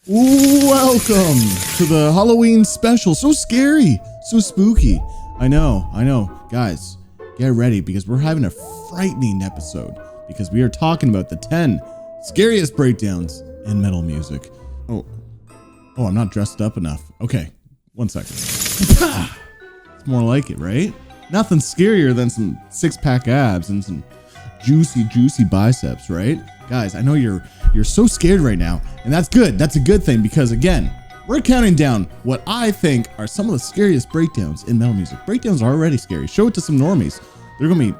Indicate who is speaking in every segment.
Speaker 1: Welcome to the Halloween special. So scary, so spooky. I know. Guys, get ready because we're having a frightening episode because we are talking about the 10 scariest breakdowns in metal music. Oh, I'm not dressed up enough. Okay, 1 second. It's more like it, right? Nothing scarier than some six-pack abs and some juicy biceps, right? Guys, I know you're so scared right now, and that's good. That's a good thing because, again, we're counting down what I think are some of the scariest breakdowns in metal music. Breakdowns are already scary. Show it to some normies. They're gonna be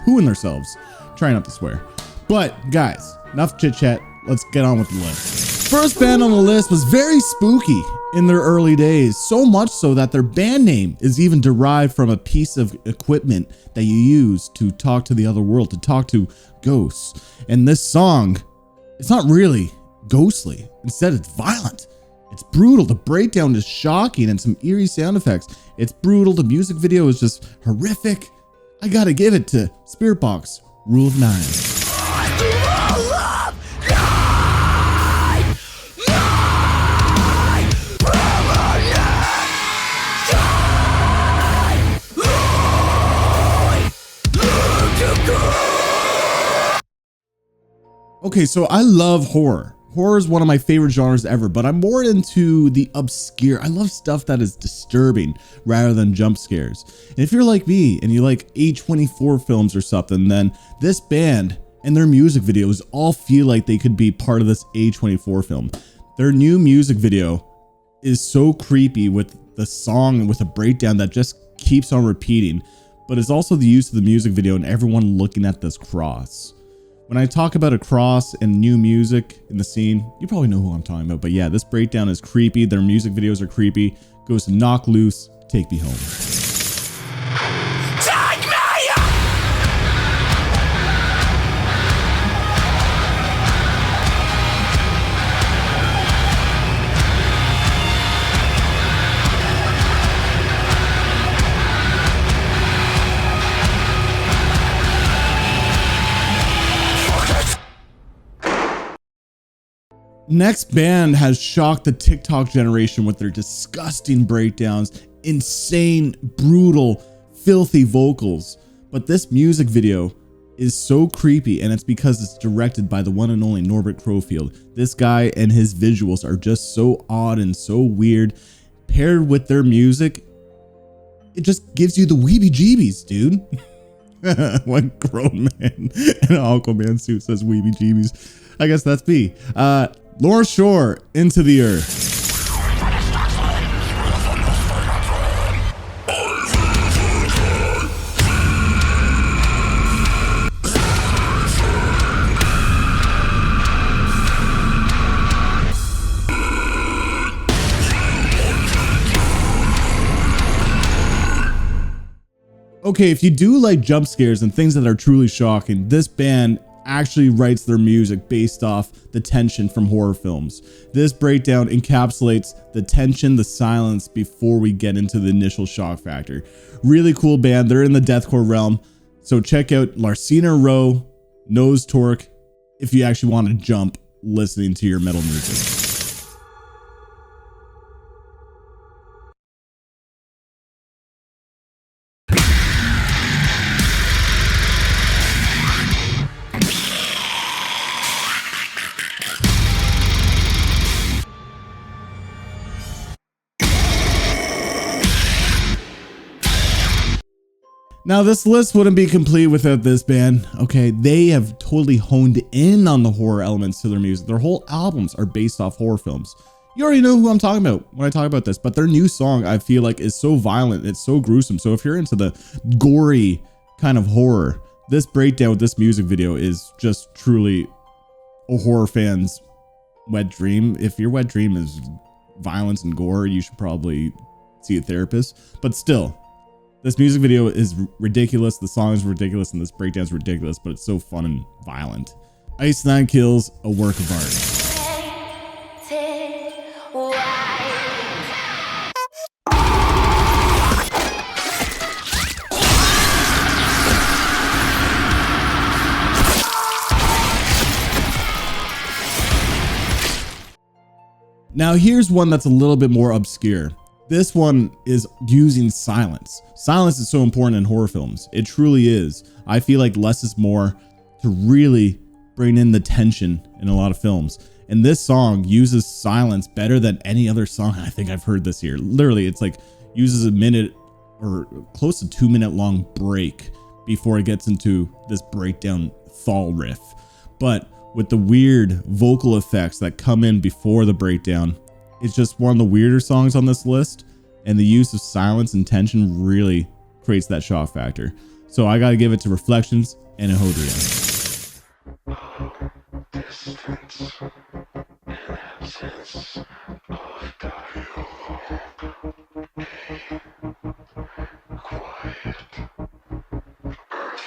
Speaker 1: pooing themselves. Try not to swear. But guys, enough chit chat. Let's get on with the list. First band on the list was very spooky in their early days, so much so that their band name is even derived from a piece of equipment that you use to talk to the other world, to talk to ghosts. And this song, it's not really ghostly. Instead, it's violent. It's brutal. The breakdown is shocking and some eerie sound effects. It's brutal. The music video is just horrific. I gotta give it to Spiritbox, Rule of 9. Okay, so I love horror. Horror is one of my favorite genres ever, but I'm more into the obscure. I love stuff that is disturbing rather than jump scares. And if you're like me and you like A24 films or something, then this band and their music videos all feel like they could be part of this A24 film. Their new music video is so creepy with the song and with a breakdown that just keeps on repeating, but it's also the use of the music video and everyone looking at this cross. When I talk about a cross and new music in the scene, you probably know who I'm talking about. But yeah, this breakdown is creepy. Their music videos are creepy. Goes to Knock Loose, Take Me Home. Take me! Next band has shocked the TikTok generation with their disgusting breakdowns, insane, brutal, filthy vocals. But this music video is so creepy, and it's because it's directed by the one and only Norbert Crowfield. This guy and his visuals are just so odd and so weird. Paired with their music, it just gives you the weebie-jeebies, dude. One grown man in an Aquaman suit says weebie-jeebies. I guess that's me. Lord Shore, Into the Earth. Okay, if you do like jump scares and things that are truly shocking, this band actually writes their music based off the tension from horror films. This breakdown encapsulates the tension, the silence before we get into the initial shock factor. Really cool band. They're in the deathcore realm. So check out Larcenia Row, Nose Tork if you actually want to jump listening to your metal music. Now, this list wouldn't be complete without this band. Okay, they have totally honed in on the horror elements to their music. Their whole albums are based off horror films. You already know who I'm talking about when I talk about this, but their new song, I feel like, is so violent. It's so gruesome. So if you're into the gory kind of horror, this breakdown with this music video is just truly a horror fan's wet dream. If your wet dream is violence and gore, you should probably see a therapist. But still, this music video is ridiculous, the song is ridiculous, and this breakdown is ridiculous, but it's so fun and violent. Ice Nine Kills, a work of art. Now here's one that's a little bit more obscure. This one is using silence. Silence is so important in horror films. It truly is. I feel like less is more to really bring in the tension in a lot of films. And this song uses silence better than any other song I think I've heard this year. Literally, it's like uses a minute or close to 2 minute long break before it gets into this breakdown fall riff. But with the weird vocal effects that come in before the breakdown, it's just one of the weirder songs on this list, and the use of silence and tension really creates that shock factor. So I gotta give it to Reflections and Anhedonia.
Speaker 2: Distance and absence of dialogue. A quiet earth.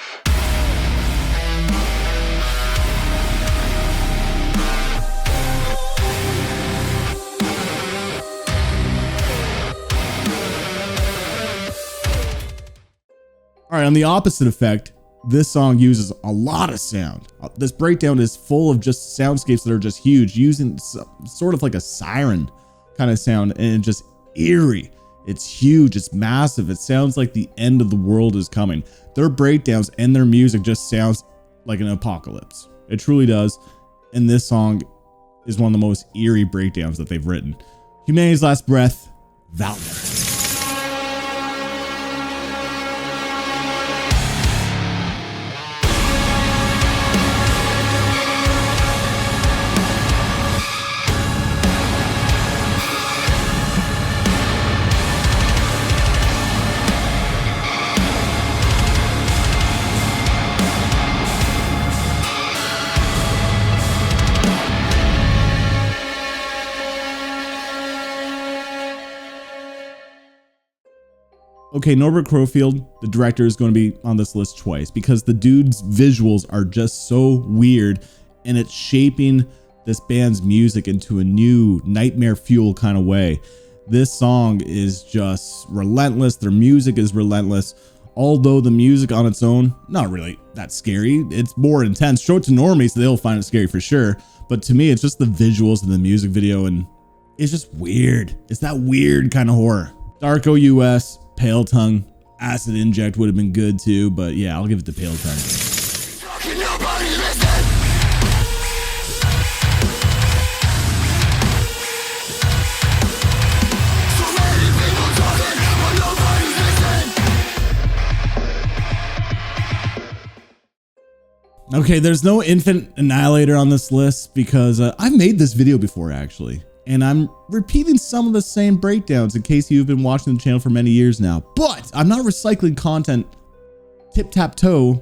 Speaker 1: All right, on the opposite effect, this song uses a lot of sound. This breakdown is full of just soundscapes that are just huge, using sort of like a siren kind of sound, and it's just eerie. It's huge, it's massive. It sounds like the end of the world is coming. Their breakdowns and their music just sounds like an apocalypse. It truly does. And this song is one of the most eerie breakdowns that they've written. Humanity's Last Breath, Valdet. Okay, Norbert Crowfield, the director, is going to be on this list twice because the dude's visuals are just so weird, and it's shaping this band's music into a new nightmare fuel kind of way. This song is just relentless. Their music is relentless. Although the music on its own, not really that scary. It's more intense. Show it to normies, they'll find it scary for sure. But to me, it's just the visuals and the music video, and it's just weird. It's that weird kind of horror. Darko US, Pale Tongue, Acid Inject would have been good too, but yeah, I'll give it to Pale Tongue. Okay, there's no Infant Annihilator on this list because I've made this video before actually, and I'm repeating some of the same breakdowns in case you've been watching the channel for many years now, but I'm not recycling content tip-tap-toe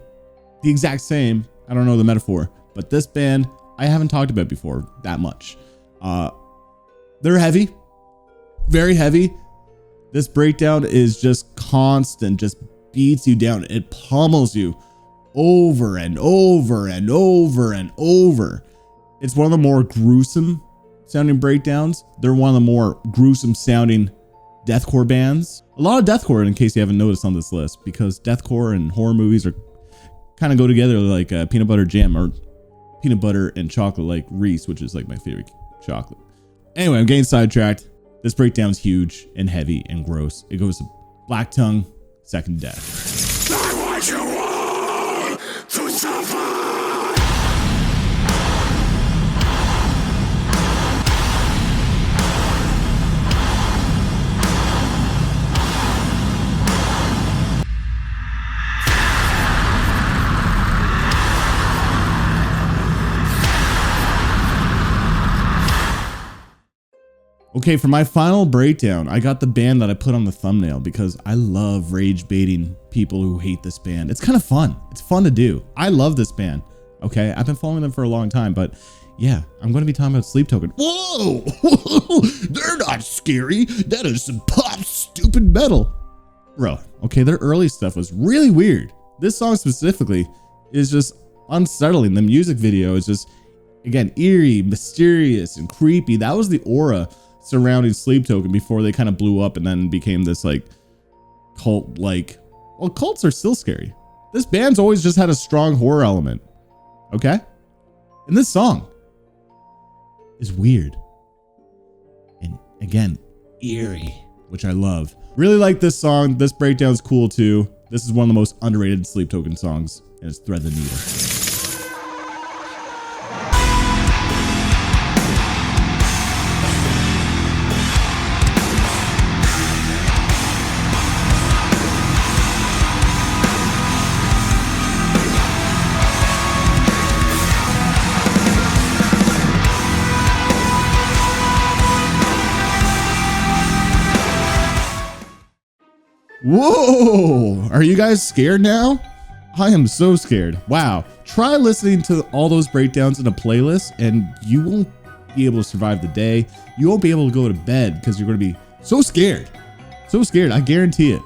Speaker 1: the exact same. I don't know the metaphor, but this band I haven't talked about before that much. They're heavy, very heavy. This breakdown is just constant, just beats you down. It pummels you over and over and over and over. It's one of the more gruesome sounding breakdowns. They're one of the more gruesome sounding deathcore bands. A lot of deathcore, in case you haven't noticed on this list, because deathcore and horror movies are kind of go together like peanut butter jam or peanut butter and chocolate, like Reese, which is like my favorite chocolate. Anyway, I'm getting sidetracked. This breakdown's huge and heavy and gross. It goes to Black Tongue, Second Death.
Speaker 2: I want you all to suffer.
Speaker 1: Okay, for my final breakdown, I got the band that I put on the thumbnail because I love rage baiting people who hate this band. It's kind of fun. It's fun to do. I love this band. Okay, I've been following them for a long time, but yeah, I'm going to be talking about Sleep Token. Whoa, they're not scary. That is some pop stupid metal. Bro, okay, their early stuff was really weird. This song specifically is just unsettling. The music video is just, again, eerie, mysterious, and creepy. That was the aura surrounding Sleep Token before they kind of blew up and then became this like cult, like, well, cults are still scary. This band's always just had a strong horror element. Okay, and this song is weird. Again, eerie, which I love. Really like this song. This breakdown's cool too. This is one of the most underrated Sleep Token songs, and it's Thread the Needle. Whoa! Are you guys scared now? I am so scared. Wow. Try listening to all those breakdowns in a playlist and you won't be able to survive the day. You won't be able to go to bed because you're going to be so scared. So scared. I guarantee it.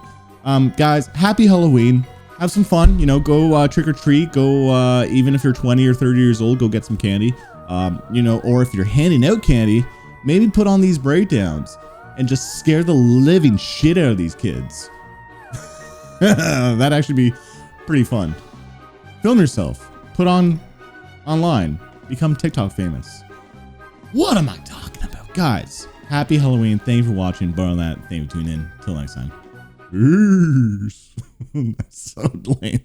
Speaker 1: Guys, happy Halloween. Have some fun. You know, go trick or treat. Go, even if you're 20 or 30 years old, go get some candy. You know, or if you're handing out candy, maybe put on these breakdowns and just scare the living shit out of these kids. That'd actually be pretty fun. Film yourself, put on online, become TikTok famous. What am I talking about? Guys, happy Halloween. Thank you for watching. But on that, thank you for tuning in. Till next time. Peace. That's so lame.